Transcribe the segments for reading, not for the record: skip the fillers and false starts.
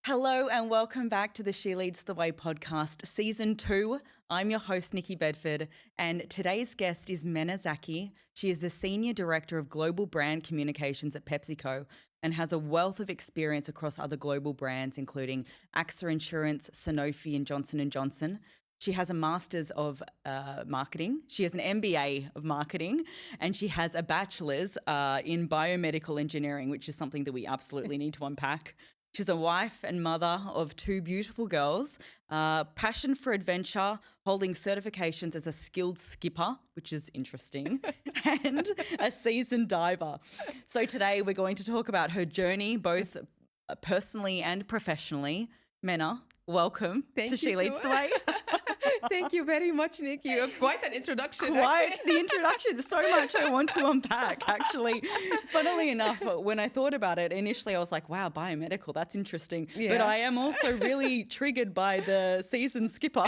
Hello and welcome back to the She Leads the Way podcast, Season 2. I'm your host, Nikki Bedford, and today's guest is Menna Zaki. She is the Senior Director of Global Brand Communications at PepsiCo and has a wealth of experience across other global brands, including AXA Insurance, Sanofi and Johnson & Johnson. She has a Master's of Marketing. She has an MBA of Marketing, and she has a Bachelor's in Biomedical Engineering, which is something that we absolutely need to unpack. She's a wife and mother of 2 beautiful girls, passion for adventure, holding certifications as a skilled skipper, which is interesting, and a seasoned diver. So today we're going to talk about her journey, both personally and professionally. Menna, welcome to She Leads the Way. Thank you very much, Nikki. Quite an introduction. The introduction. So much I want to unpack, actually. Funnily enough, when I thought about it, initially I was like, wow, biomedical, that's interesting. Yeah. But I am also really triggered by the seasoned skipper.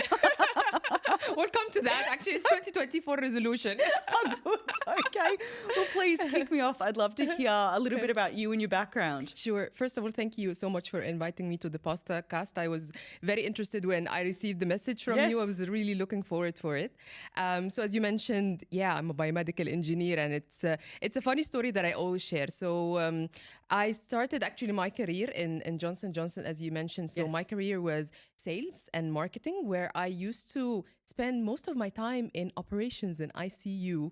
We'll come to that. Actually, it's 2024 resolution. Oh, good. Okay. Well, please kick me off. I'd love to hear a little bit about you and your background. Sure. First of all, thank you so much for inviting me to the podcast. I was very interested when I received the message from you. I was really looking forward for it. So as you mentioned, I'm a biomedical engineer, and it's a funny story that I always share. So I started actually my career in Johnson & Johnson, as you mentioned. So my career was sales and marketing, where I used to spend most of my time in operations in ICU,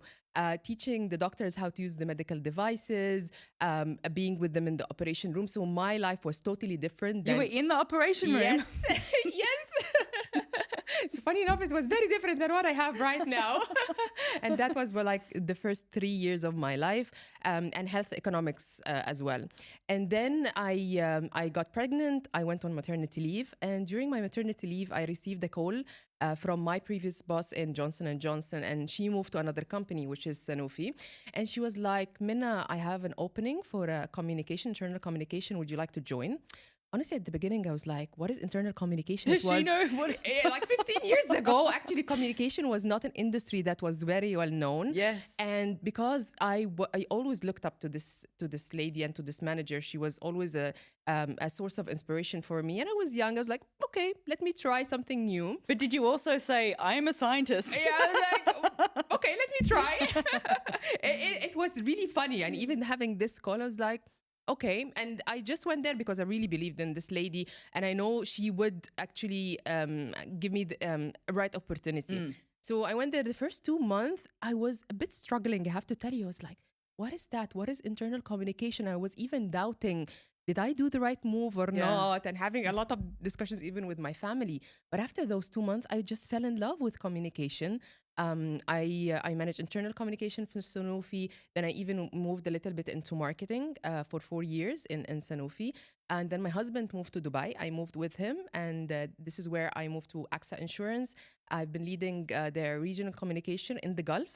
teaching the doctors how to use the medical devices, being with them in the operation room. So my life was totally different. You were in the operation room? Yes, yes. So funny enough, it was very different than what I have right now. And that was like the first 3 years of my life, and health economics as well. And then I got pregnant. I went on maternity leave. And during my maternity leave, I received a call from my previous boss in Johnson & Johnson, and she moved to another company, which is Sanofi. And she was like, Menna, I have an opening for internal communication. Would you like to join? Honestly, at the beginning, I was like, what is internal communication? Does she know what it is? Like 15 years ago, actually, communication was not an industry that was very well known. Yes. And because I always looked up to this lady and to this manager, she was always a source of inspiration for me. And I was young. I was like, okay, let me try something new. But did you also say, I am a scientist? Yeah, I was like, okay, let me try. It was really funny. And even having this call, I was like, okay. And I just went there because I really believed in this lady. And I know she would actually give me the right opportunity. So I went there the first 2 months. I was a bit struggling. I have to tell you, I was like, what is that? What is internal communication? I was even doubting, did I do the right move or not? And having a lot of discussions even with my family. But after those 2 months, I just fell in love with communication. I managed internal communication for Sanofi. Then I even moved a little bit into marketing for 4 years in Sanofi. And then my husband moved to Dubai. I moved with him. And this is where I moved to AXA Insurance. I've been leading their regional communication in the Gulf,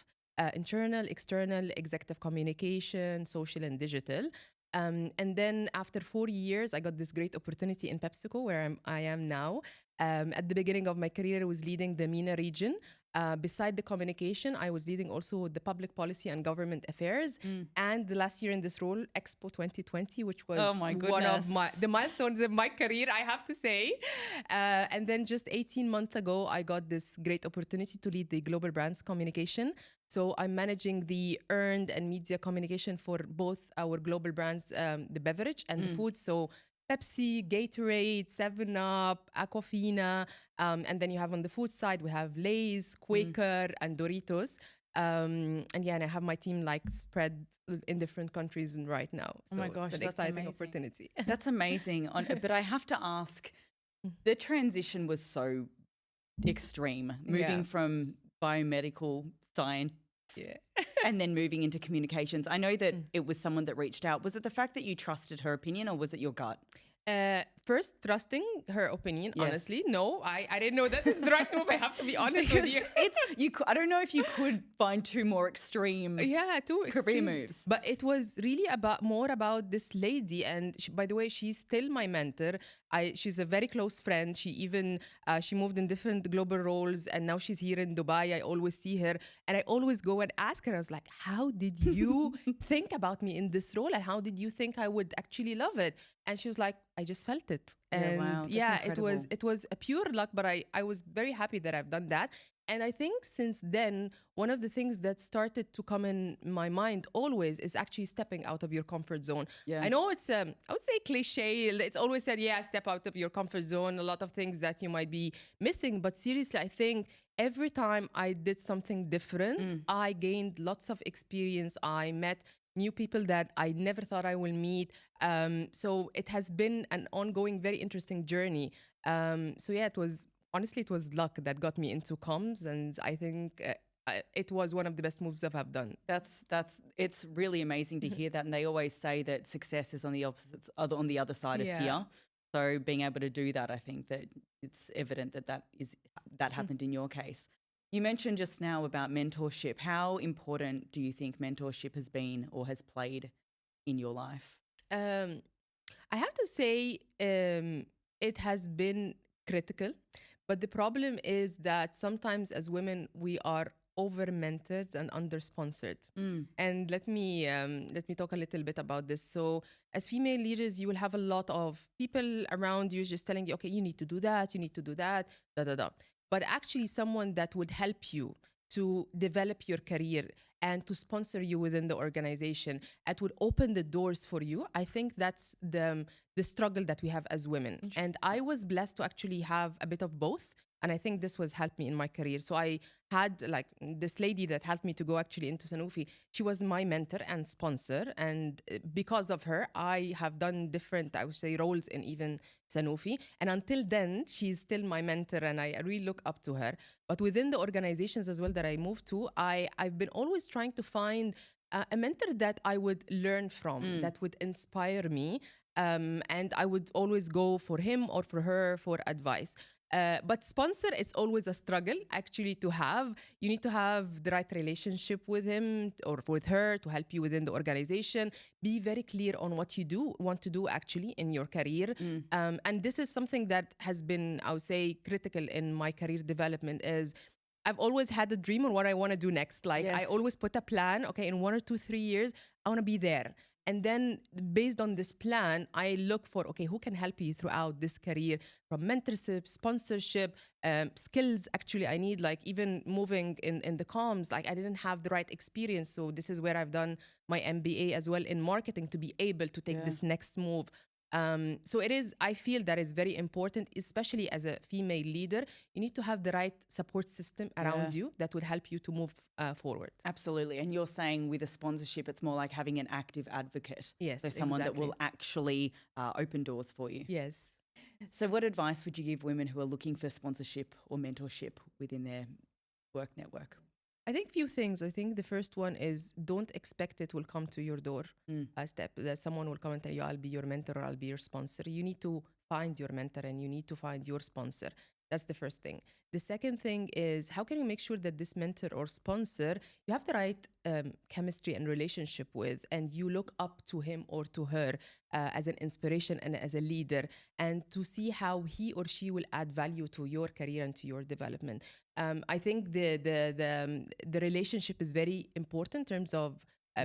internal, external, executive communication, social and digital. And then after 4 years, I got this great opportunity in PepsiCo, where I am now. At the beginning of my career, I was leading the MENA region. Beside the communication, I was leading also the public policy and government affairs. And the last year in this role, Expo 2020, which was one of the milestones in my career, I have to say. And then just 18 months ago, I got this great opportunity to lead the global brands communication. So I'm managing the earned and media communication for both our global brands, the beverage and the food. So Pepsi, Gatorade, 7-Up, Aquafina. And then you have on the food side, we have Lay's, Quaker, and Doritos. And I have my team spread in different countries right now. So oh my gosh, it's an that's exciting amazing. opportunity. That's amazing. But I have to ask, the transition was so extreme, moving from biomedical science and then moving into communications. I know that it was someone that reached out. Was it the fact that you trusted her opinion, or was it your gut? First, trusting her opinion, honestly. No, I didn't know that is the right move. I have to be honest with you. I don't know if you could find 2 more extreme career moves. But it was really more about this lady. And by the way, she's still my mentor. She's a very close friend. She even, she moved in different global roles, and now she's here in Dubai. I always see her, and I always go and ask her, I was like, how did you think about me in this role? And how did you think I would actually love it? And she was like, I just felt it. Yeah, And wow, that's yeah, incredible. it was a pure luck, but I was very happy that I've done that. And I think since then, one of the things that started to come in my mind always is actually stepping out of your comfort zone. Yeah. I know it's I would say cliche. It's always said, yeah, step out of your comfort zone. A lot of things that you might be missing, but seriously, I think every time I did something different, I gained lots of experience. I met new people that I never thought I will meet. So it has been an ongoing, very interesting journey. So yeah, it was honestly, it was luck that got me into comms, and I think it was one of the best moves I've done. That's it's really amazing to hear that, and they always say that success is on the opposite on the other side of Yeah. fear. So being able to do that, I think that it's evident that that happened in your case. You mentioned just now about mentorship. How important do you think mentorship has been or has played in your life? Um, I have to say, it has been critical, but the problem is that sometimes as women we are over mentored and under sponsored. And let me talk a little bit about this. So as female leaders, you will have a lot of people around you just telling you, okay, you need to do that, you need to do that, da da da. But actually, someone that would help you to develop your career and to sponsor you within the organization, it would open the doors for you. I think that's the struggle that we have as women. And I was blessed to actually have a bit of both. And I think this was helped me in my career. So I had like this lady that helped me to go actually into Sanofi. She was my mentor and sponsor. And because of her, I have done different, I would say, roles in even Sanofi. And until then, she's still my mentor and I really look up to her. But within the organizations as well that I moved to, I've been always trying to find a mentor that I would learn from, that would inspire me. And I would always go for him or for her for advice. But sponsor, it's always a struggle actually to have. You need to have the right relationship with him or with her to help you within the organization. Be very clear on what you want to do actually in your career. And this is something that has been, I would say, critical in my career development is I've always had a dream on what I want to do next. Like I always put a plan, okay, in 1 or 2, 3 years, I want to be there. And then based on this plan, I look for, okay, who can help you throughout this career from mentorship, sponsorship, skills. Actually, I need like even moving in the comms, like I didn't have the right experience. So this is where I've done my MBA as well in marketing to be able to take this next move. So it is, I feel that is very important, especially as a female leader. You need to have the right support system around you that would help you to move forward. Absolutely. And you're saying with a sponsorship, it's more like having an active advocate. Yes, So someone that exactly. will actually open doors for you. Yes. So what advice would you give women who are looking for sponsorship or mentorship within their work network? I think few things. I think the first one is don't expect it will come to your door. A step that someone will come and tell you, I'll be your mentor or I'll be your sponsor. You need to find your mentor and you need to find your sponsor. That's the first thing. The second thing is how can you make sure that this mentor or sponsor you have the right chemistry and relationship with, and you look up to him or to her as an inspiration and as a leader, and to see how he or she will add value to your career and to your development. I think the relationship is very important in terms of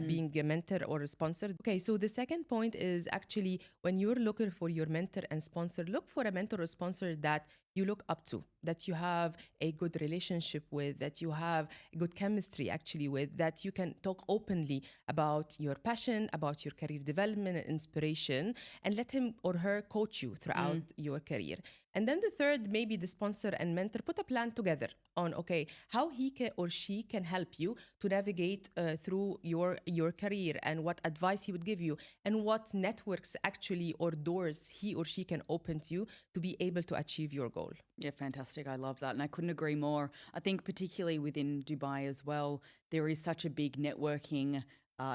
being a mentor or a sponsor. Okay, so the second point is actually when you're looking for your mentor and sponsor, look for a mentor or sponsor that you look up to, that you have a good relationship with, that you have good chemistry actually with, that you can talk openly about your passion, about your career development and inspiration, and let him or her coach you throughout your career. And then the third, maybe the sponsor and mentor put a plan together on, okay, how he can or she can help you to navigate through your career, and what advice he would give you, and what networks actually or doors he or she can open to you to be able to achieve your goal. Yeah, fantastic. I love that. And I couldn't agree more. I think particularly within Dubai as well, there is such a big networking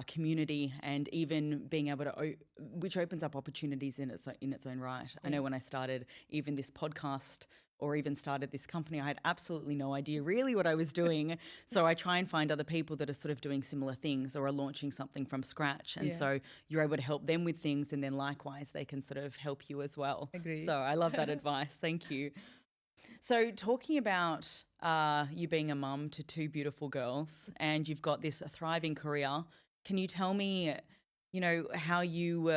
community, and even being able to, which opens up opportunities in its own right. I know when I started even this podcast or even started this company, I had absolutely no idea really what I was doing. So I try and find other people that are sort of doing similar things or are launching something from scratch. And so you're able to help them with things, and then likewise they can sort of help you as well. Agree. So I love that advice. Thank you. So talking about you being a mum to 2 beautiful girls, and you've got this thriving career, can you tell me, how you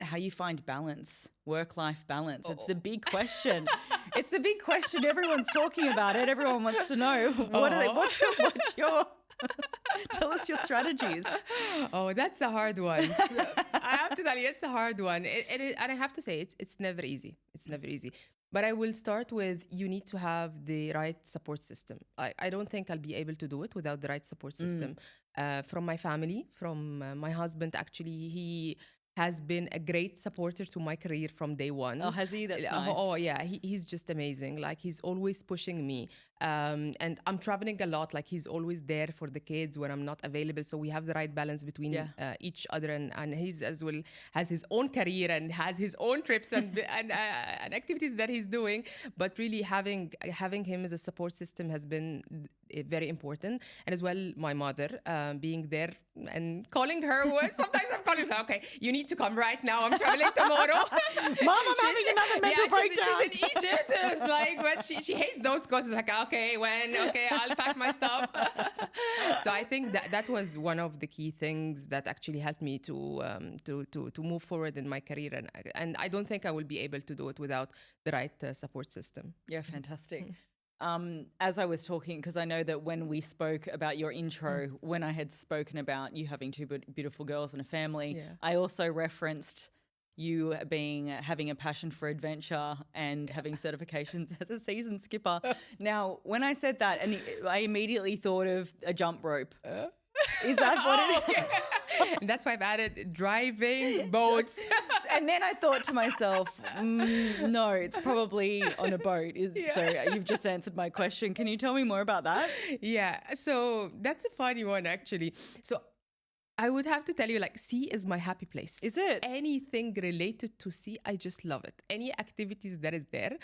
how you find balance, work-life balance. It's the big question. It's the big question. Everyone's talking about it. Everyone wants to know. What's your tell us your strategies. Oh, that's a hard one. I have to tell you, it's a hard one. And I have to say, it's never easy. It's never easy. But I will start with, you need to have the right support system. I don't think I'll be able to do it without the right support system. From my family, from my husband, actually, he has been a great supporter to my career from day one. Oh, has he? That's nice. Oh yeah, he's just amazing. Like, he's always pushing me. And I'm traveling a lot. Like, he's always there for the kids when I'm not available. So we have the right balance between each other. And he's as well has his own career and has his own trips and activities that he's doing. But really having him as a support system has been very important. And as well, my mother, being there and calling her. Sometimes I'm calling her, okay, you need to come right now. I'm traveling tomorrow. Mom, I'm having another mental breakdown. She's in Egypt. It's like, but she hates those calls. It's like, okay, I'll pack my stuff. So I think that was one of the key things that actually helped me to move forward in my career. And I don't think I will be able to do it without the right support system. Yeah, fantastic. As I was talking, because I know that when we spoke about your intro, when I had spoken about you having two beautiful girls and a family, I also referenced you having a passion for adventure and having certifications as a seasoned skipper. Now, when I said that, and I immediately thought of a jump rope. Is that what it is? Okay. That's why I've added driving boats. And then I thought to myself, no, it's probably on a boat. So you've just answered my question. Can you tell me more about that? Yeah, so that's a funny one, actually. So I would have to tell you, like, sea is my happy place. Is it? Anything related to sea, I just love it. Any activities that is there.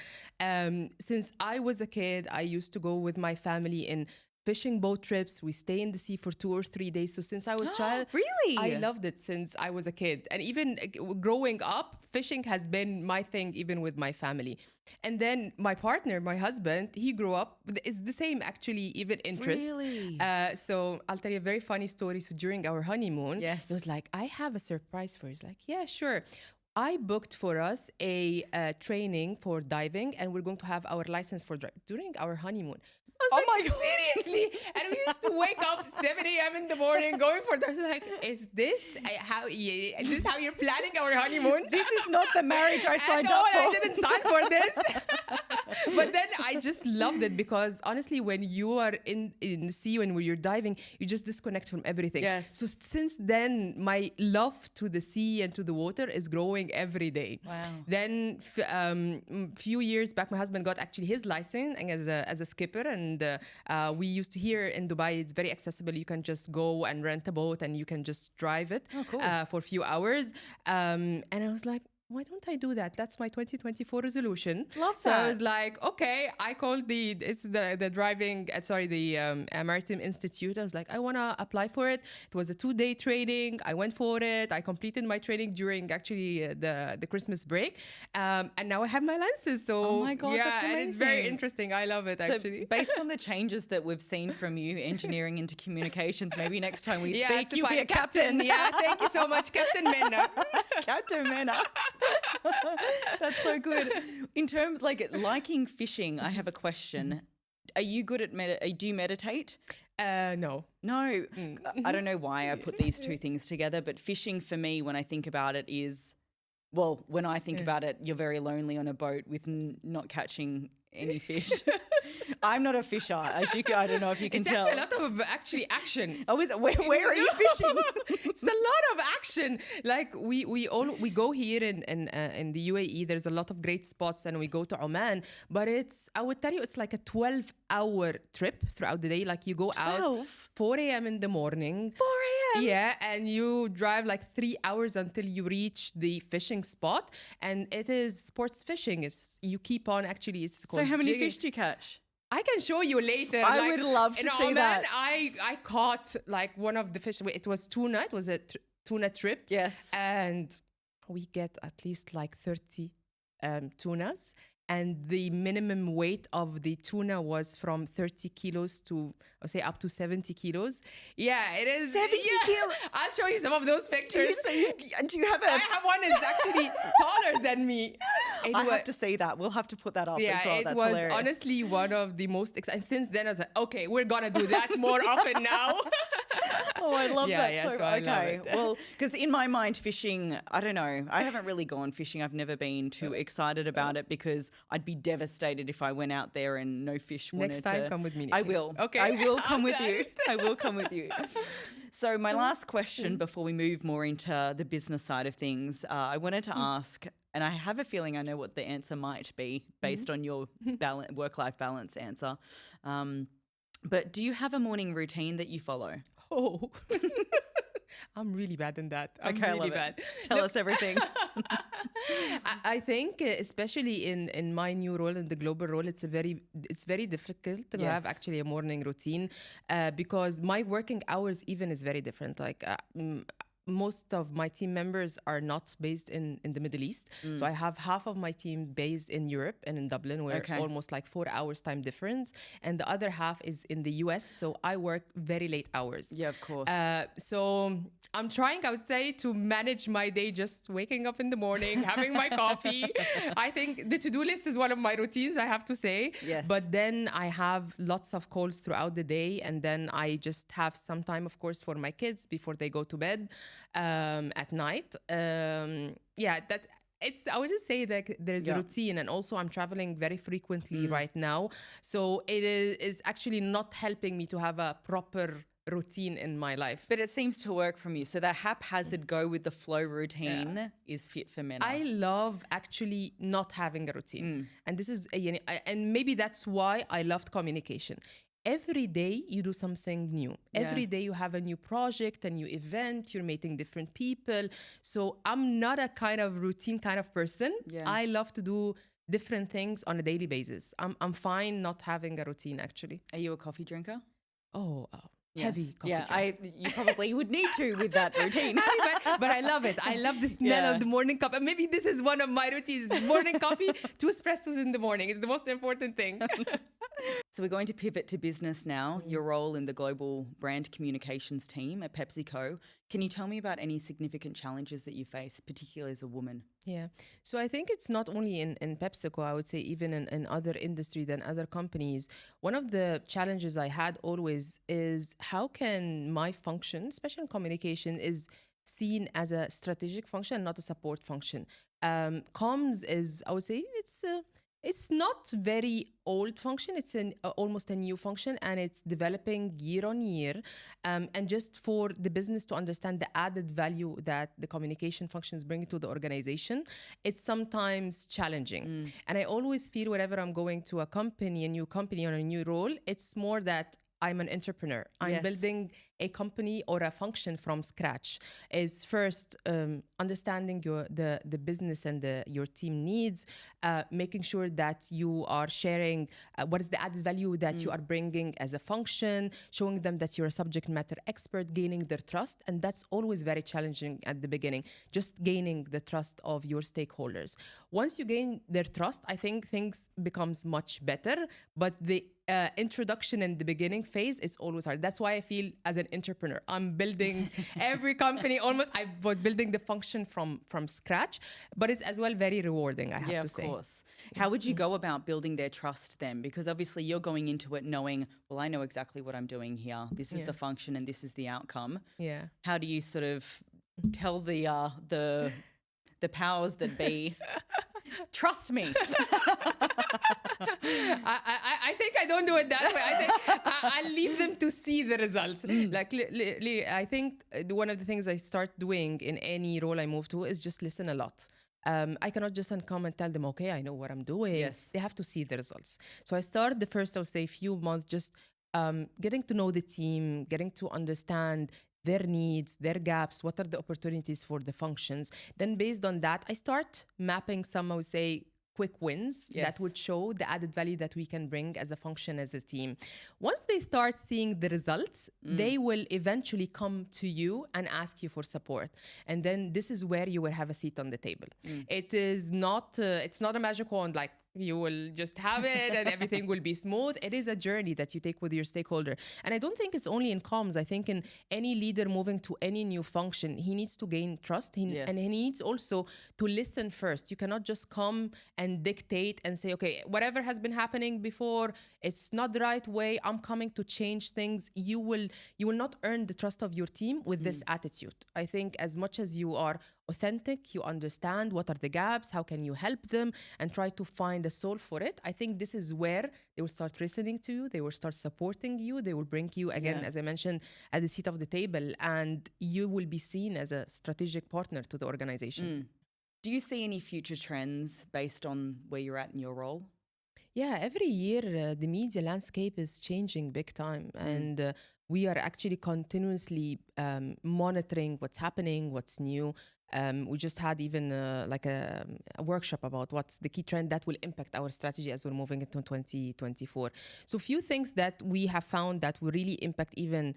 Since I was a kid, I used to go with my family in fishing boat trips. We stay in the sea for 2 or 3 days. So since I was a child, really, I loved it since I was a kid. And even growing up, fishing has been my thing, even with my family. And then my partner, my husband, he grew up, it's the same actually, even interest. Really? So I'll tell you a very funny story. So during our honeymoon, it was like, I have a surprise for you. It's like, yeah, sure. I booked for us a training for diving, and we're going to have our license for driving during our honeymoon. I was like, seriously? And we used to wake up 7 a.m. in the morning going for that. I was like, is this how you're planning our honeymoon? This is not the marriage I signed up for. I didn't sign for this. But then I just loved it, because honestly, when you are in the sea, when you're diving, you just disconnect from everything. Yes. So since then, my love to the sea and to the water is growing every day. Wow. Then few years back, my husband got actually his license as a skipper, and we used to, here in Dubai, it's very accessible. You can just go and rent a boat and you can just drive it for a few hours. And I was like, why don't I do that? That's my 2024 resolution. Love that. So I was like, okay, I called the Maritime Institute. I was like, I want to apply for it. It was a 2-day training. I went for it. I completed my training during actually the Christmas break. And now I have my license. So oh my God, that's amazing. And it's very interesting. I love it, actually. Based on the changes that we've seen from you, engineering into communications, maybe next time we speak, you'll be a captain. Yeah, thank you so much, Captain Menna. Captain Menna. That's so good. In terms liking fishing, I have a question. Are you good at do you meditate? No. I don't know why I put these two things together, but fishing for me, when I think about it, when I think about it, you're very lonely on a boat with not catching any fish. I'm not a fisher, I don't know if you can tell. It's actually a lot of action. Oh, is it? Where are you fishing? It's a lot of action. Like we go here in the UAE. There's a lot of great spots, and we go to Oman. But I would tell you, it's like a 12-hour trip throughout the day. Like, you go out 4 a.m. in the morning. 4 a.m. Yeah, and you drive like 3 hours until you reach the fishing spot. And it is sports fishing. You keep on, actually, it's called So how many jigging. fish do you catch? I can show you later. I would love to see Oman, that. I caught like one of the fish. It was tuna. It was a tuna trip. Yes. And we get at least like 30 tunas. and the minimum weight of the tuna was from 30 kilos to, I'll say, up to 70 kilos. Yeah, it is. 70 kilos? I'll show you some of those pictures. Do you have I have one that's actually taller than me. I have to see that. We'll have to put that up as well. It That's was hilarious. honestly one of the most exciting. Since then, I was like, okay, we're going to do that more often now. Oh, I love that. Yeah, so I okay. love it. Well, because in my mind, fishing, I don't know. I haven't really gone fishing. I've never been too excited about it because I'd be devastated if I went out there and no fish wanted Next time, to. come with me, I Nikki. will. Okay. I will come with you. I will come with you. So my last question before we move more into the business side of things, I wanted to ask, and I have a feeling I know what the answer might be based on your work-life balance answer. But do you have a morning routine that you follow? Oh, I'm really bad in that. I'm Okay, I really love bad. it. Tell us everything. I think, especially in my new role, in the global role, it's very difficult to have actually a morning routine because my working hours even is very different. Like most of my team members are not based in the Middle East. So I have half of my team based in Europe and in Dublin. We're almost like 4 hours time difference. And the other half is in the US. So I work very late hours. Yeah, of course. So I'm trying, I would say, to manage my day just waking up in the morning, having my coffee. I think the to-do list is one of my routines, I have to say. Yes. But then I have lots of calls throughout the day. And then I just have some time, of course, for my kids before they go to bed at night. I would just say that there's a routine, and also I'm traveling very frequently right now. So it is actually not helping me to have a proper routine in my life. But it seems to work from you. So that haphazard go with the flow routine is fit for men. I love actually not having a routine. And this is, and maybe that's why I loved communication. Every day you do something new. Every day you have a new project, a new event, you're meeting different people. So I'm not a kind of routine kind of person. Yeah. I love to do different things on a daily basis. I'm fine not having a routine, actually. Are you a coffee drinker? Oh, Yes. heavy coffee. You probably would need to with that routine. but I love it. I love the smell of the morning cup. And maybe this is one of my routines. Morning coffee, 2 espressos in the morning. It's the most important thing. So we're going to pivot to business now, your role in the global brand communications team at PepsiCo. Can you tell me about any significant challenges that you face, particularly as a woman? Yeah. So I think it's not only in PepsiCo, I would say even in other industry than other companies. One of the challenges I had always is how can my function, especially in communication, is seen as a strategic function, not a support function. Comms is, I would say, it's not very old function. It's almost a new function, and it's developing year on year. And just for the business to understand the added value that the communication functions bring to the organization, it's sometimes challenging. And I always feel whenever I'm going to a new company or a new role, it's more that I'm an entrepreneur. I'm building a company or a function from scratch. Is first understanding the business and your team needs, making sure that you are sharing what is the added value that you are bringing as a function, showing them that you're a subject matter expert, gaining their trust. And that's always very challenging at the beginning, just gaining the trust of your stakeholders. Once you gain their trust, I think things becomes much better. But the introduction and the beginning phase, it's always hard. That's why I feel as an entrepreneur, I'm building every company almost. I was building the function from scratch, but it's as well very rewarding, I have to say. Yeah, of course. How would you go about building their trust then? Because obviously you're going into it knowing, well, I know exactly what I'm doing here. This is the function and this is the outcome. Yeah. How do you sort of tell the powers that be, trust me? I think I don't do it that way. I think I leave them to see the results. Like, I think one of the things I start doing in any role I move to is just listen a lot. I cannot just come and tell them, okay, I know what I'm doing. Yes. They have to see the results. So I start the first, I'll say, few months just getting to know the team, getting to understand their needs, their gaps, what are the opportunities for the functions. Then based on that, I start mapping some, I would say, quick wins that would show the added value that we can bring as a function, as a team. Once they start seeing the results, they will eventually come to you and ask you for support. And then this is where you will have a seat on the table. It is not, it's not a magic wand like You will just have it and everything will be smooth. It is a journey that you take with your stakeholder. And I don't think it's only in comms. I think in any leader moving to any new function, he needs to gain trust. And he needs also to listen first. You cannot just come and dictate and say, okay, whatever has been happening before, it's not the right way. I'm coming to change things. You will not earn the trust of your team with this attitude. I think as much as you are authentic, you understand what are the gaps, how can you help them, and try to find a solve for it. I think this is where they will start listening to you, they will start supporting you, they will bring you again, as I mentioned, at the seat of the table, and you will be seen as a strategic partner to the organization. Do you see any future trends based on where you're at in your role? Yeah, every year the media landscape is changing big time, and we are actually continuously monitoring what's happening, what's new. We just had even like a workshop about what's the key trend that will impact our strategy as we're moving into 2024. So a few things that we have found that will really impact even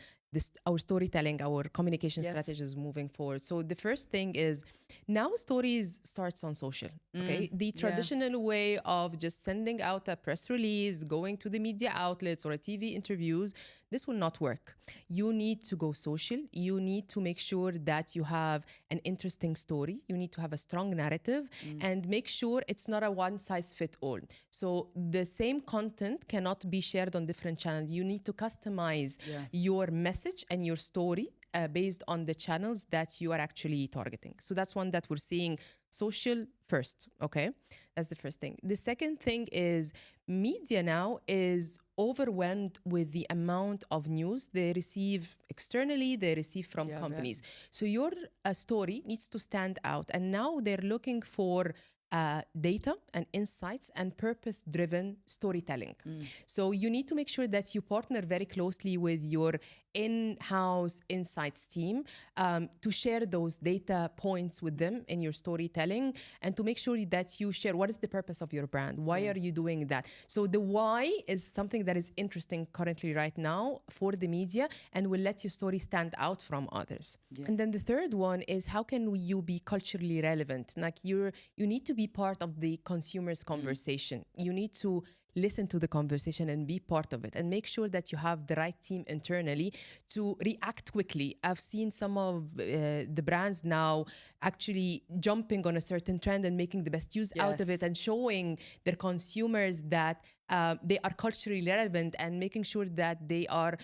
our storytelling, our communication strategies moving forward. So the first thing is now stories starts on social. Okay, the traditional way of just sending out a press release, going to the media outlets or a TV interviews, this will not work. You need to go social. You need to make sure that you have an interesting story. You need to have a strong narrative and make sure it's not a one size fit all. So the same content cannot be shared on different channels. You need to customize your message and your story based on the channels that you are actually targeting. So that's one that we're seeing social first, okay? That's the first thing. The second thing is media now is overwhelmed with the amount of news they receive externally, they receive from companies. So your story needs to stand out. And now they're looking for data and insights and purpose-driven storytelling. So you need to make sure that you partner very closely with your in-house insights team to share those data points with them in your storytelling and to make sure that you share what is the purpose of your brand. Why are you doing that? So the why is something that is interesting currently right now for the media and will let your story stand out from others. And then the third one is how can you be culturally relevant? Like you need to be part of the consumer's conversation. You need to listen to the conversation and be part of it and make sure that you have the right team internally to react quickly. I've seen some of the brands now actually jumping on a certain trend and making the best use out of it and showing their consumers that they are culturally relevant and making sure that they are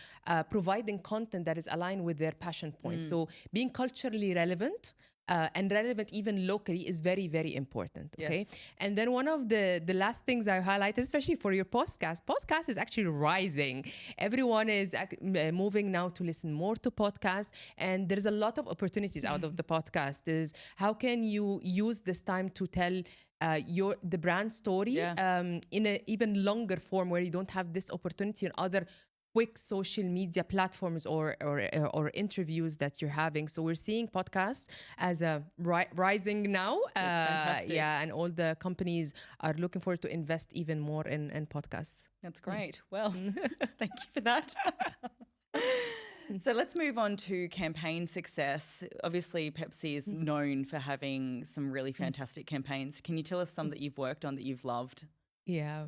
providing content that is aligned with their passion points. So being culturally relevant and relevant even locally is very, very important, okay? And then one of the last things I highlight, especially for your podcast is actually rising. Everyone is moving now to listen more to podcasts, and there's a lot of opportunities out of the podcast. Is how can you use this time to tell the brand story in an even longer form where you don't have this opportunity in other quick social media platforms or interviews that you're having. So we're seeing podcasts as a rising now. And all the companies are looking forward to invest even more in podcasts. That's great. Well, thank you for that. So let's move on to campaign success. Obviously, Pepsi is known for having some really fantastic campaigns. Can you tell us some that you've worked on that you've loved? Yeah.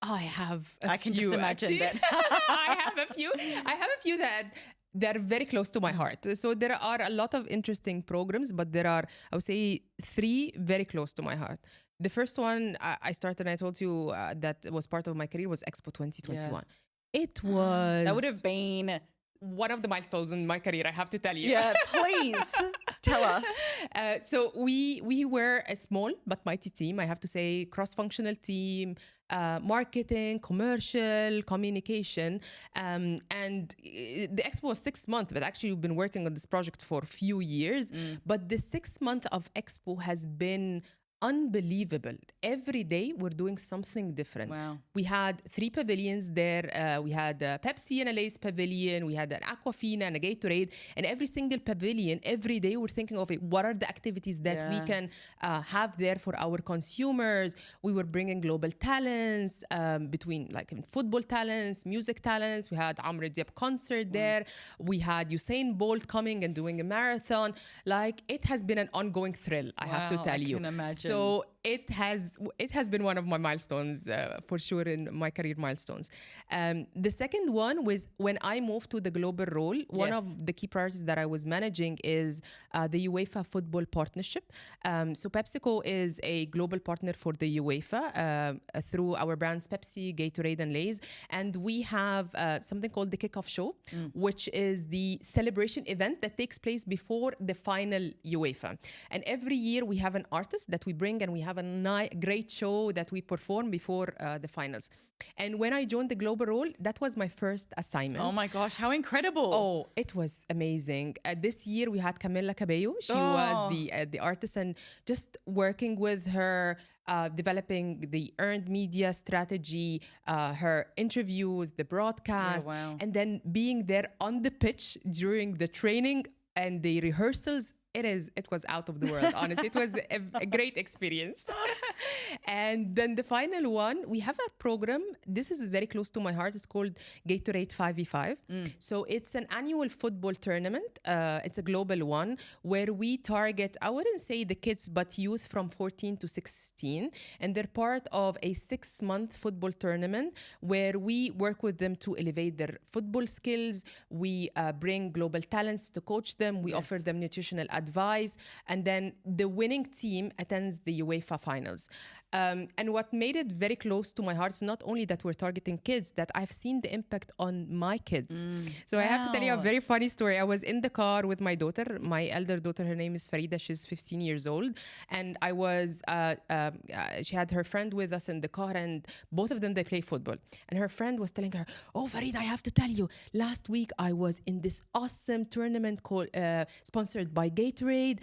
I have a few. I can just imagine that. I have a few that they're very close to my heart. So there are a lot of interesting programs, but there are, I would say, 3 very close to my heart. The first one I started, and I told you that was part of my career, was Expo 2021. It was... That would have been... one of the milestones in my career, I have to tell you. Yeah, please tell us. So we were a small but mighty team. I have to say, cross-functional team, marketing, commercial, communication. And the Expo was 6 months, but actually we've been working on this project for a few years. But the 6 month of Expo has been unbelievable. Every day we're doing something different. Wow. We had 3 pavilions there. We had a Pepsi and a Lay's pavilion. We had an Aquafina and a Gatorade. And every single pavilion, every day we're thinking of it. What are the activities that we can have there for our consumers? We were bringing global talents between like football talents, music talents. We had Amr Diab concert there. We had Usain Bolt coming and doing a marathon. Like, it has been an ongoing thrill, I have to tell you. I can imagine. So it has been one of my milestones for sure, in my career milestones. The second one was when I moved to the global role. One of the key priorities that I was managing is the UEFA football partnership. So PepsiCo is a global partner for the UEFA through our brands Pepsi, Gatorade, and Lay's, and we have something called the kickoff show, which is the celebration event that takes place before the final UEFA. And every year we have an artist that we bring, and we have a great show that we perform before the finals. And when I joined the global role, that was my first assignment. Oh my gosh, how incredible. Oh, it was amazing. This year we had Camila Cabello. She was the artist, and just working with her, developing the earned media strategy, her interviews, the broadcast, and then being there on the pitch during the training and the rehearsals. It was out of the world, honestly. It was a great experience. And then the final one, we have a program. This is very close to my heart. It's called Gatorade 5v5. So it's an annual football tournament. It's a global one where we target, I wouldn't say the kids, but youth from 14 to 16. And they're part of a 6-month football tournament where we work with them to elevate their football skills. We bring global talents to coach them. We offer them nutritional advice, and then the winning team attends the UEFA finals. And what made it very close to my heart is not only that we're targeting kids, that I've seen the impact on my kids. So I have to tell you a very funny story. I was in the car with my daughter, my elder daughter. Her name is Farida. She's 15 years old. And I was, she had her friend with us in the car, and both of them, they play football. And her friend was telling her, oh, Farida, I have to tell you, last week I was in this awesome tournament called, sponsored by Gatorade.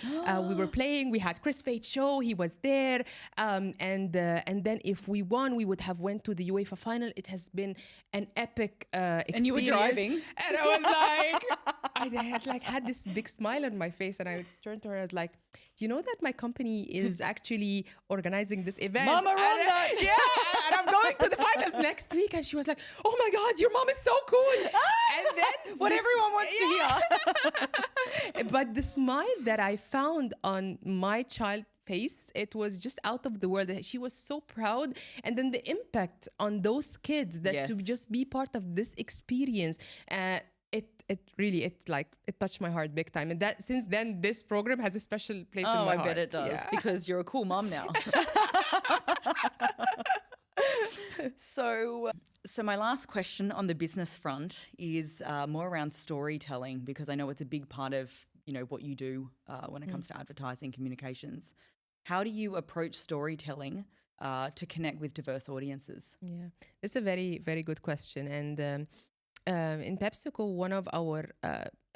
We were playing, we had Chris Fate's show, he was there. And then if we won, we would have went to the UEFA final. It has been an epic experience. And you were driving. And I was like, I had this big smile on my face, and I turned to her, I was like, do you know that my company is actually organizing this event? Mama Rhonda! Yeah, and I'm going to the finals next week. And she was like, oh my God, your mom is so cool. And then what everyone wants to hear. But the smile that I found on my child face, it was just out of the world. She was so proud, and then the impact on those kids that to just be part of this experience, it really touched my heart big time. And that since then, this program has a special place in my heart. I bet it does, because you're a cool mom now. So my last question on the business front is more around storytelling, because I know it's a big part of what you do when it comes to advertising communications. How do you approach storytelling to connect with diverse audiences? Yeah, it's a very, very good question. And in PepsiCo, one of our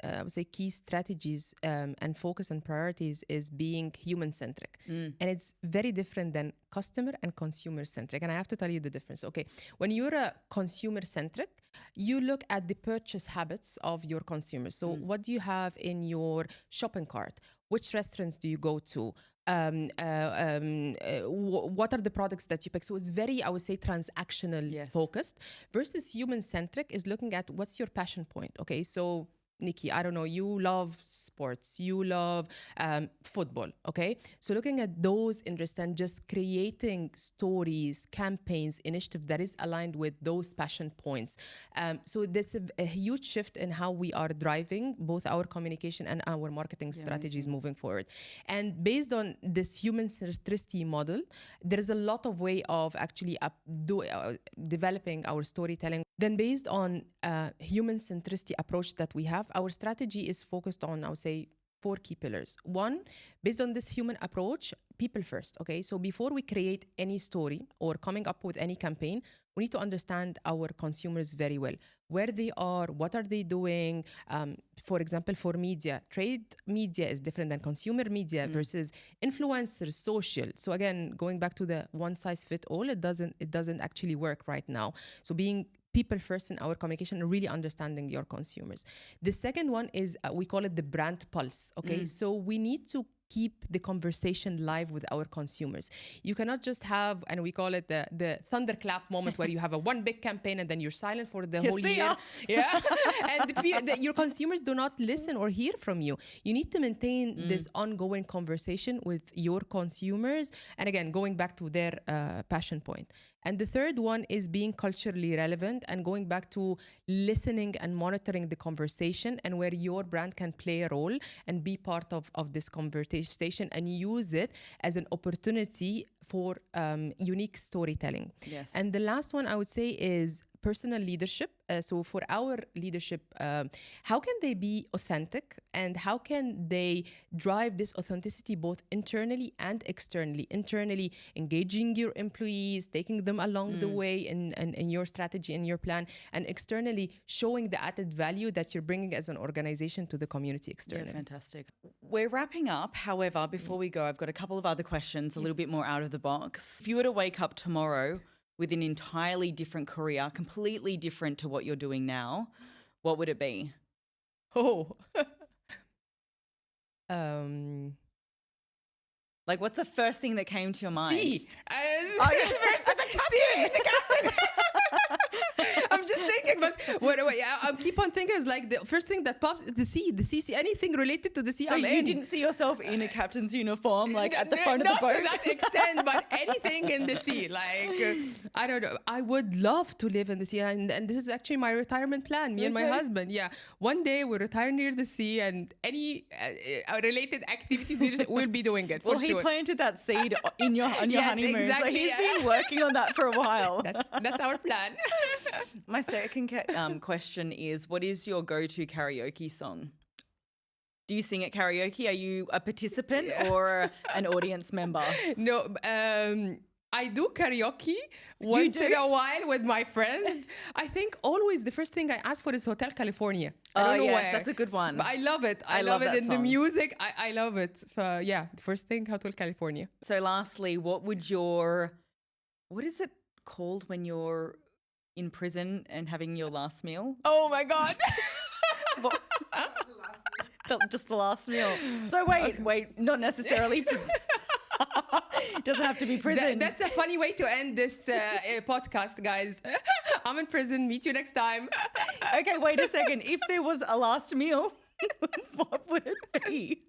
I would say key strategies and focus and priorities is being human-centric. And it's very different than customer and consumer-centric. And I have to tell you the difference. Okay, when you're a consumer-centric, you look at the purchase habits of your consumers. So what do you have in your shopping cart? Which restaurants do you go to? What are the products that you pick? So it's very, I would say, transactional focused, versus human-centric is looking at what's your passion point. Okay, so Nikki, I don't know, you love sports, you love football, okay? So looking at those interests and just creating stories, campaigns, initiative that is aligned with those passion points. So there's a huge shift in how we are driving both our communication and our marketing strategies moving forward. And based on this human centricity model, there's a lot of way of actually developing our storytelling. Then based on human centricity approach that we have, our strategy is focused on, I would say, 4 key pillars. One, based on this human approach, people first, okay? So before we create any story or coming up with any campaign, we need to understand our consumers very well. Where they are, what are they doing? For example, for media, trade media is different than consumer media versus influencers, social. So again, going back to the one size fit all, it doesn't actually work right now. So being people first in our communication, really understanding your consumers. The second one is, we call it the brand pulse, okay? So we need to keep the conversation live with our consumers. You cannot just have, and we call it the thunderclap moment, where you have a one big campaign and then you're silent for the whole year. Yeah. And your consumers do not listen or hear from you. You need to maintain this ongoing conversation with your consumers. And again, going back to their passion point. And the third one is being culturally relevant and going back to listening and monitoring the conversation, and where your brand can play a role and be part of this conversation and use it as an opportunity for unique storytelling. Yes. And the last one I would say is personal leadership. So for our leadership, how can they be authentic, and how can they drive this authenticity both internally and externally? Internally, engaging your employees, taking them along the way in your strategy and your plan, and externally showing the added value that you're bringing as an organization to the community externally. Yeah, fantastic. We're wrapping up. However, before we go, I've got a couple of other questions, a little bit more out of the box. If you were to wake up tomorrow with an entirely different career, completely different to what you're doing now, what would it be? Oh. Like, what's the first thing that came to your mind? C. Oh, yeah, first, the captain. I'm just thinking, but I keep on thinking, it's like the first thing that pops, the sea, anything related to the sea. So you didn't see yourself in a captain's uniform, like at the front of the boat? Not to that extent, but anything in the sea. Like, I don't know. I would love to live in the sea. And this is actually my retirement plan, me and my husband. Yeah. One day we'll retire near the sea, and any related activities, we'll be doing it. Well, he planted that seed on your honeymoon. Exactly, so he's been working on that for a while. That's our plan. My second question is, what is your go-to karaoke song? Do you sing at karaoke? Are you a participant or an audience member? No, I do karaoke once in a while with my friends. I think always the first thing I ask for is Hotel California. I don't know why. That's a good one. But I love it. I love it. And the music, I love it. Yeah, the first thing, Hotel California. So lastly, what is it called when you're in prison and having your last meal? Oh my God. Just the last meal. So wait, not necessarily prison. It doesn't have to be prison. That's a funny way to end this podcast, guys. I'm in prison. Meet you next time. Okay, wait a second. If there was a last meal, what would it be?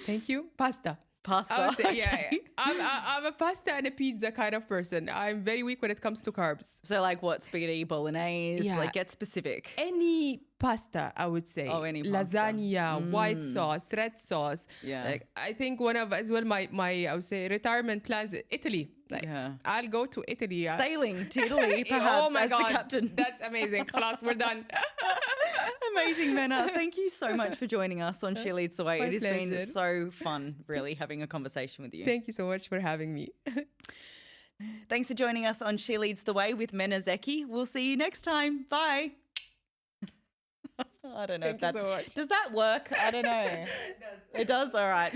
Thank you. Pasta. Pasta. I would say, yeah. I'm a pasta and a pizza kind of person. I'm very weak when it comes to carbs. So like what? Spaghetti bolognese? Yeah. Like get specific. Any pasta, I would say. Oh, any pasta. Lasagna, white sauce, red sauce. Yeah. Like, I think one of, as well, my I would say retirement plans, Italy. Like, I'll go to Italy. Sailing to Italy, perhaps, oh my as God, the captain. That's amazing. Class, we're done. Amazing, Menna. Thank you so much for joining us on She Leads the Way. It has pleasure. been so fun, really, having a conversation with you. Thank you so much for having me. Thanks for joining us on She Leads the Way with Menna Zaki. We'll see you next time. Bye. I don't know Thank you so much. Does that work? I don't know. It does? All right.